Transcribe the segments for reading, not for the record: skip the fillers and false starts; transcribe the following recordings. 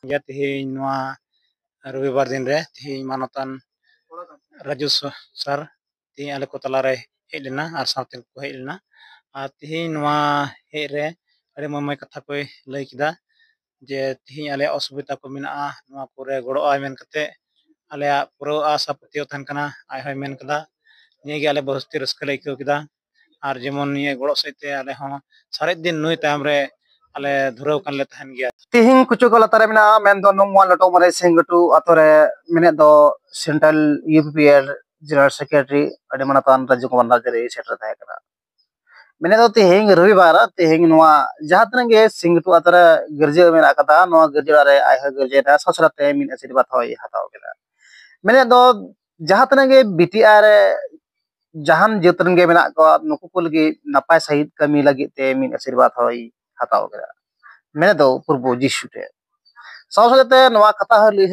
ᱜᱮᱭᱟ ᱛᱮᱦᱮᱧ ᱱᱚᱣᱟ ᱨᱚᱵᱤᱵᱟᱨ ᱫᱤᱱ ᱨᱮ ᱛᱮᱦᱮᱧ ᱢᱟᱱᱚᱛᱟᱱ ᱨᱟᱡᱩ ᱥᱟᱨ ᱛᱮᱦᱮᱧ ᱟᱞᱮ ᱠᱚ ᱛᱟᱞᱟᱨᱮ ᱦᱮᱡ ᱞᱮᱱᱟ ᱟᱨ ᱥᱟᱶᱛᱮ ᱠᱚ ᱦᱮᱡ ᱞᱮᱱᱟ ᱟᱨ ᱛᱮᱦᱮᱧ ᱱᱚᱣᱟ ᱦᱮᱡ ᱨᱮ ᱟᱹᱰᱤ ᱢᱚᱢᱚᱭ ᱠᱟᱛᱷᱟ ᱠᱚᱭ ᱞᱟᱹᱭ ᱠᱮᱫᱟ ᱡᱮ ᱛᱮᱦᱮᱧ ᱟᱞᱮᱭᱟᱜ ᱚᱥᱩᱵᱤᱫᱷᱟ ᱠᱚ ᱢᱮᱱᱟᱜᱼᱟ ᱱᱚᱣᱟ ᱠᱚᱨᱮ ᱜᱚᱲᱚᱜᱼᱟᱭ ᱢᱮᱱ ᱠᱟᱛᱮ ᱟᱞᱮᱭᱟᱜ ᱯᱩᱨᱟᱹ ᱟᱥᱟ ᱯᱟᱹᱛᱭᱟᱹᱣ ᱛᱟᱦᱮᱱ ᱠᱟᱱᱟ ᱟᱡ ᱦᱚᱸᱭ ᱢᱮᱱ ᱠᱮᱫᱟ ᱱᱤᱭᱟᱹᱜᱮ ᱟᱞᱮ ᱵᱚᱦᱩᱛ ᱨᱟᱹᱥᱠᱟᱹ ᱞᱮ ᱟᱹᱭᱠᱟᱹᱣ ᱠᱮᱫᱟ ᱟᱨ ᱡᱮᱢᱚᱱ ᱱᱤᱭᱟᱹ ᱜᱚᱲᱚ ᱥᱮᱫ ᱛᱮ ᱟᱞᱮ ᱦᱚᱸ ᱥᱟᱨᱮᱡ ᱫᱤᱱ ᱱᱩᱭ ᱛᱟᱭᱚᱢ ᱨᱮ ᱟᱞᱮ ᱫᱷᱩᱨᱟᱹᱣ ᱠᱟᱱ ᱞᱮ ᱛᱟᱦᱮᱱ ᱜᱮᱭᱟ ᱛᱤᱦᱤᱧ ᱠᱩᱪᱩ ᱞᱟᱛᱟᱨ ᱨᱮ ᱢᱮᱱᱟᱜᱼᱟ ᱢᱮᱱᱫᱚ ᱱᱚᱝᱣᱟ ᱞᱚᱴᱚ ᱢᱟᱨᱮ ᱥᱤᱝᱜᱟᱴᱩ ᱟᱛᱳ ᱨᱮ ᱢᱮᱱᱮᱫ ᱫᱚ ᱥᱮᱱᱴᱨᱟᱞ UPPL ᱡᱮᱱᱟᱨᱮᱞ ᱥᱮᱠᱨᱮᱴᱟᱨᱤ ᱟᱹᱰᱤ ᱢᱟᱱᱚᱛᱟᱱ ᱨᱟᱡᱩ ᱠᱩᱢᱟᱨ ᱱᱟᱨᱡᱟᱨᱤ ᱥᱮᱴᱮᱨ ᱛᱟᱦᱮᱸ ᱠᱟᱱᱟ ᱢᱮᱱᱮᱫ ᱫᱚ ᱛᱤᱦᱤᱧ ᱨᱚᱵᱤᱵᱟᱨ ᱛᱤᱦᱤᱧ ᱱᱚᱣᱟ ᱡᱟᱦᱟᱸ ᱛᱤᱱᱟᱹᱜ ᱜᱮ ᱥᱤᱝᱜᱟᱴᱩ ᱟᱛᱳ ᱨᱮ ᱜᱤᱨᱡᱟᱹ ᱢᱮᱱᱟᱜ ᱟᱠᱟᱫᱟ ᱱᱚᱣᱟ ᱜᱤᱨᱡᱟᱹ ᱚᱲᱟᱜ ᱨᱮ ᱟᱡ ᱦᱚᱸ ᱜᱤᱨᱡᱟᱹᱭᱮᱱᱟ ᱥᱟᱶᱛᱮ ᱢᱤᱫ ᱟᱥᱤᱨᱵᱟᱫ ᱦᱚᱸᱭ ᱦᱟᱛᱟᱣ ᱠᱮᱫᱟ ᱢᱮᱱᱮᱫ ᱫᱚ ᱡᱟᱦᱟᱸ ᱛᱤᱱᱟᱹᱜ ᱜᱮ BTR ᱨᱮ ᱡᱟᱦᱟᱱ ᱡᱟᱹᱛ ᱨᱮᱱ ᱜᱮ ᱢᱮᱱᱟᱜ ᱠᱚᱣᱟ ᱱᱩᱠᱩ ᱠᱚ ᱞᱟᱹᱜᱤᱫ ᱱᱟᱯᱟᱭ ᱥᱟᱺᱦᱤᱡ ᱠᱟᱹᱢᱤ ᱞᱟᱹᱜᱤᱫ ᱛᱮ ᱢᱤᱫ ᱟᱥᱤᱨᱵᱟᱫ ᱦᱚᱸᱭ ᱦᱟᱛᱟᱣ ᱠᱮᱫᱟ ᱢᱮᱱᱮᱫ ᱫᱚ ᱯᱨᱚᱵᱷᱩ ᱡᱤᱥᱩ ᱴᱷᱮᱱ ᱥᱟᱶᱛᱮ ᱱᱚᱣᱟ ᱠᱟᱛᱷᱟ ᱦᱚᱸ ᱞᱟᱹᱭ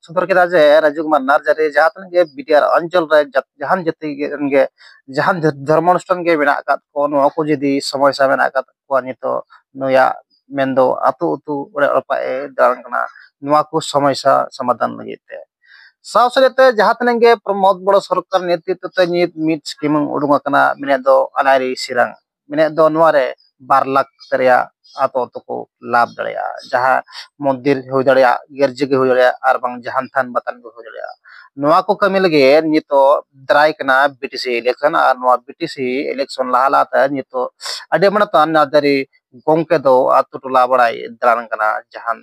ᱥᱚᱫᱚᱨ ᱠᱮᱫᱟ ᱡᱮ ᱨᱟᱡᱩ ᱠᱩᱢᱟᱨ ᱱᱟᱨᱡᱟᱨᱤ ᱡᱟᱦᱟᱸ ᱛᱤᱱᱟᱹᱜ ᱜᱮ BTR অঞ্চল ᱨᱮ ᱡᱟᱦᱟᱱ ᱡᱟᱹᱛᱤ ᱨᱮᱱ ᱜᱮ ᱡᱟᱦᱟᱱ ᱫᱷᱚᱨᱢᱚᱱᱩᱥᱴᱷᱟᱱ ᱜᱮ ᱢᱮᱱᱟᱜ ᱟᱠᱟᱫ ᱠᱚ ᱱᱚᱣᱟ ᱠᱚ ᱡᱩᱫᱤ ᱥᱚᱢᱚᱥᱥᱟ ᱢᱮᱱᱟᱜ ᱟᱠᱟᱫ ᱠᱚᱣᱟ ᱱᱤᱛᱚᱜ ᱱᱩᱭᱟᱜ ᱢᱮᱱᱫᱚ ᱟᱹᱛᱩ ᱚᱲᱟᱜ ᱚᱲᱟᱜ ᱮ ᱫᱟᱬᱟᱱ ᱠᱟᱱᱟ ᱱᱚᱣᱟ ᱠᱚ ᱥᱚᱢᱚᱥᱥᱟ ᱥᱚᱢᱟᱫᱷᱟᱱ ᱞᱟᱹᱜᱤᱫ ᱛᱮ ᱥᱟᱶᱛᱮ ᱡᱟᱦᱟᱸ ᱛᱤᱱᱟᱹᱜ ᱜᱮ ᱢᱚᱦᱚᱛ ᱵᱚᱲᱚ ᱥᱚᱨᱠᱟর ᱱᱮᱛᱨᱤᱛᱛᱚ ᱛᱮ ᱱᱤᱛ ᱢᱤᱫ ᱥᱠᱤᱢ ᱩᱰᱩᱝ ᱟᱠᱟᱱᱟ ᱢᱮᱱᱮᱫ ᱫᱚ ᱟᱞᱟᱭᱨᱤ ᱥᱤᱨᱟᱝ ᱢᱮᱱᱮᱫ ᱫᱚ ᱱᱚᱣᱟ ᱨᱮ 2 লাখ ᱨᱮᱭᱟᱜ ᱟᱛᱳ ᱠᱚ ᱞᱟᱵᱷ ᱫᱟᱲᱮᱭᱟᱜᱼᱟ ᱡᱟᱦᱟᱸ ᱢᱚᱱᱫᱤᱨ ᱦᱩᱭ ᱫᱟᱲᱮᱭᱟᱜᱼᱟ ᱜᱤᱨᱡᱟᱹ ᱜᱮ ᱦᱩᱭ ᱫᱟᱲᱮᱭᱟᱜᱼᱟ ᱟᱨ ᱵᱟᱝ ᱡᱟᱦᱟᱱ ᱛᱷᱟᱱ ᱵᱟᱛᱟᱱ ᱜᱮ ᱦᱩᱭ ᱫᱟᱲᱮᱭᱟᱜᱼᱟ ᱱᱚᱣᱟ ᱠᱚ ᱠᱟᱹᱢᱤ ᱞᱟᱹᱜᱤᱫ ᱱᱤᱛᱚᱜ ᱫᱟᱨᱟᱭ ᱠᱟᱱᱟ BTC ᱤᱞᱮᱠᱥᱚᱱ ᱟᱨ ᱱᱚᱣᱟ BTC ᱤᱞᱮᱠᱥᱚᱱ ᱞᱟᱦᱟ ᱞᱟᱦᱟᱛᱮ ᱱᱤᱛᱚᱜ ᱟᱹᱰᱤ ᱢᱟᱱᱚᱛᱟᱱ ᱱᱟᱨᱡᱟᱨᱤ ᱜᱚᱝᱠᱮ ᱫᱚ ᱟᱛᱳ ᱴᱚᱞᱟ ᱵᱟᱲᱟᱭ ᱫᱟᱬᱟᱱ ᱠᱟᱱᱟ ᱡᱟᱦᱟᱱ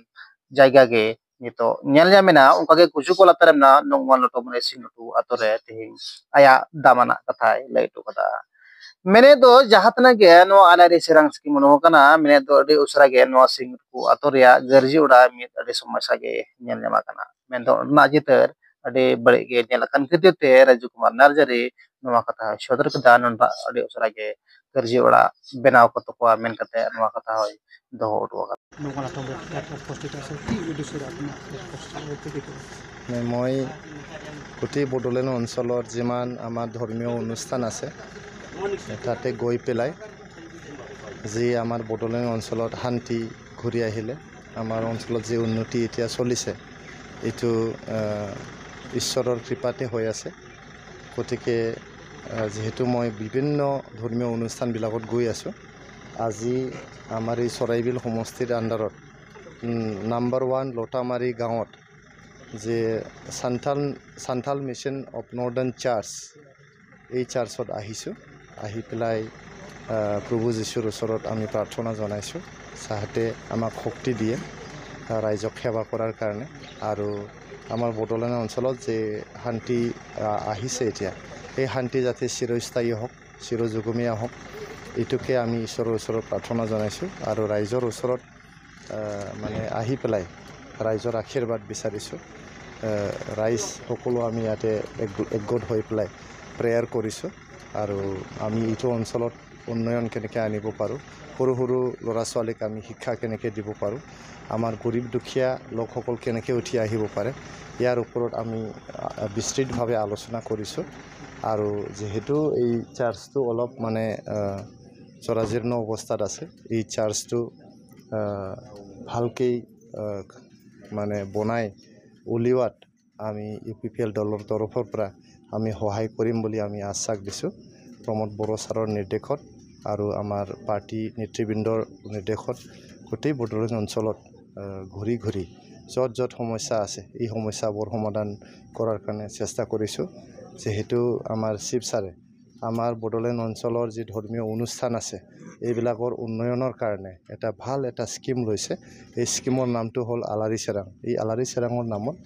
ᱡᱟᱭᱜᱟ ᱜᱮ ᱱᱤᱛᱚᱜ ᱧᱮᱞ ᱧᱟᱢᱮᱱᱟ ᱚᱱᱠᱟᱜᱮ ᱠᱩᱪᱩ ᱠᱚ ᱞᱟᱛᱟᱨ ᱨᱮ ᱢᱮᱱᱟᱜᱼᱟ ᱱᱚᱝᱢᱟ ᱞᱚᱴᱚ ᱢᱟᱱᱮ ᱥᱤᱝᱜᱟᱴᱩ ᱟᱛᱳ ᱨᱮ ᱛᱮᱦᱮᱧ ᱟᱭᱟᱜ ᱫᱟᱢᱟᱱᱟᱜ ᱠᱟᱛᱷᱟᱭ ᱞᱟᱹᱭ ᱦᱚᱴᱚ ᱠᱟᱫᱟ ᱢᱮᱱᱮᱫ ᱫᱚ ᱡᱟᱦᱟᱸ ᱛᱤᱱᱟᱹᱜ ᱜᱮ ᱱᱚᱣᱟ ᱟᱞᱟᱭᱨᱤ ᱥᱤᱨᱟᱝ ᱥᱠᱤᱢ ᱩᱰᱩᱠ ᱟᱠᱟᱱᱟ ᱢᱮᱱᱮᱫ ᱫᱚ ᱟᱹᱰि ᱩᱥᱟᱹᱨᱟ ᱜᱮ ᱱᱚᱣᱟ ᱥᱤᱝᱜᱟᱴᱩ ᱟᱛᱳ ᱨᱮᱭᱟᱜ ᱜᱟᱹᱨᱡᱤ ᱚᱲᱟᱜ ᱢᱤᱫ ᱟᱹᱰᱤ ᱥᱚᱢᱚᱥᱥᱟ ᱜᱮ ᱧᱮᱞ ᱧᱟᱢ ᱟᱠᱟᱱᱟ ᱢᱮᱱᱫᱚ ᱚᱱᱟ ᱪᱤᱛᱟᱹᱨ ᱟᱹᱰᱤ ᱵᱟᱹᱲᱤᱡ ᱜᱮ ᱧᱮᱞ ᱟᱠᱟᱱ ᱠᱷᱟᱹᱛᱤᱨ ᱛᱮ ᱨᱟᱡᱩ ᱠᱩᱢᱟᱨ ᱱᱟᱨᱡᱟᱨᱤ ᱱᱚᱣᱟ ᱠᱟᱛᱷᱟ ᱥᱚᱫᱚᱨ ᱠᱮᱫᱟ ᱱᱚᱝᱠᱟ ᱟᱹᱰᱤ ᱩᱥᱟᱹᱨᱟ ᱜᱮ ᱜᱟᱹᱨᱡᱤ ᱚᱲᱟᱜ ᱵᱮᱱᱟᱣ ᱠᱚ ᱛᱟᱠᱚᱣᱟ ᱢᱮᱱ ᱠᱟᱛᱮ ᱱᱚᱣᱟ ᱠᱟᱛᱷᱟ ᱦᱚᱸᱭ দোহ উঠোৱা মই গোটেই বড়োলেণ্ড অঞ্চলত যিমান আমাৰ ধৰ্মীয় অনুষ্ঠান আছে তাতে গৈ পেলাই যি আমাৰ বড়োলেণ্ড অঞ্চলত শান্তি ঘূৰি আহিলে আমাৰ অঞ্চলত যি উন্নতি এতিয়া চলিছে এইটো ঈশ্বৰৰ কৃপাতে হৈ আছে গতিকে যেহেতু মই বিভিন্ন ধৰ্মীয় অনুষ্ঠানবিলাকত গৈ আছোঁ আজি আমাৰ এই চৰাইবিল সমষ্টিৰ আণ্ডাৰত নাম্বাৰ 1 লটামাৰী গাঁৱত যে Santhal mission of northern church এই চাৰ্চত আহিছোঁ আহি পেলাই প্ৰভু যীশুৰ ওচৰত আমি প্ৰাৰ্থনা জনাইছোঁ যাতে আমাক শক্তি দিয়ে ৰাইজক সেৱা কৰাৰ কাৰণে আৰু আমাৰ বড়োলেণ্ড অঞ্চলত যে শান্তি আহিছে এতিয়া এই শান্তি যাতে চিৰস্থায়ী হওক চিৰযুগমীয়া হওক এইটোকে আমি ঈশ্বৰৰ ওচৰত প্ৰাৰ্থনা জনাইছোঁ আৰু ৰাইজৰ ওচৰত মানে আহি পেলাই ৰাইজৰ আশীৰ্বাদ বিচাৰিছোঁ ৰাইজ সকলো আমি ইয়াতে একগোট হৈ পেলাই প্ৰেয়াৰ কৰিছোঁ আৰু আমি এইটো অঞ্চলত উন্নয়ন কেনেকৈ আনিব পাৰোঁ সৰু সৰু ল'ৰা ছোৱালীক আমি শিক্ষা কেনেকৈ দিব পাৰোঁ আমাৰ গৰীব দুখীয়া লোকসকল কেনেকৈ উঠি আহিব পাৰে ইয়াৰ ওপৰত আমি বিস্তৃতভাৱে আলোচনা কৰিছোঁ আৰু যেহেতু এই চাৰ্চটো অলপ মানে জৰাজীৰ্ণ অৱস্থাত আছে এই চাৰ্চটো ভালকৈ মানে বনাই উলিওৱাত আমি UPPL দলৰ তৰফৰ পৰা আমি সহায় কৰিম বুলি আমি আশ্বাস দিছোঁ প্ৰমোদ বড়ো ছাৰৰ নিৰ্দেশত আৰু আমাৰ পাৰ্টি নেতৃবৃন্দৰ নিৰ্দেশত গোটেই বড়োলেণ্ড অঞ্চলত ঘূৰি ঘূৰি য'ত সমস্যা আছে এই সমস্যাবোৰ সমাধান কৰাৰ কাৰণে চেষ্টা কৰিছোঁ যেহেতু আমাৰ চিফ ছাৰে আমাৰ বড়োলেণ্ড অঞ্চলৰ যি ধৰ্মীয় অনুষ্ঠান আছে এইবিলাকৰ উন্নয়নৰ কাৰণে এটা ভাল এটা স্কিম লৈছে এই স্কিমৰ নামটো হ'ল আলাৰী চেৰাং এই আলাৰী চেৰাঙৰ নামত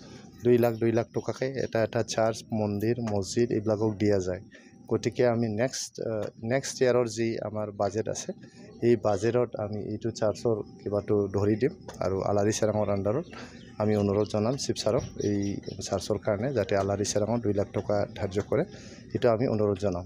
2 লাখ টকাকে এটা চাৰ্চ মন্দিৰ মছজিদ এইবিলাকক দিয়া যায় গতিকে আমি নেক্সট ইয়াৰৰ যি আমাৰ বাজেট আছে এই বাজেটত আমি এইটো চাৰ্চৰ কিবাটো ধৰি দিম আৰু আলাৰী চেৰাঙৰ আণ্ডাৰত আমি অনুৰোধ জনাম চিফ ছাৰক এই চাৰ্চৰ কাৰণে যাতে আলাৰী চেৰাঙত 2 লাখ টকা ধাৰ্য কৰে এইটো আমি অনুৰোধ জনাম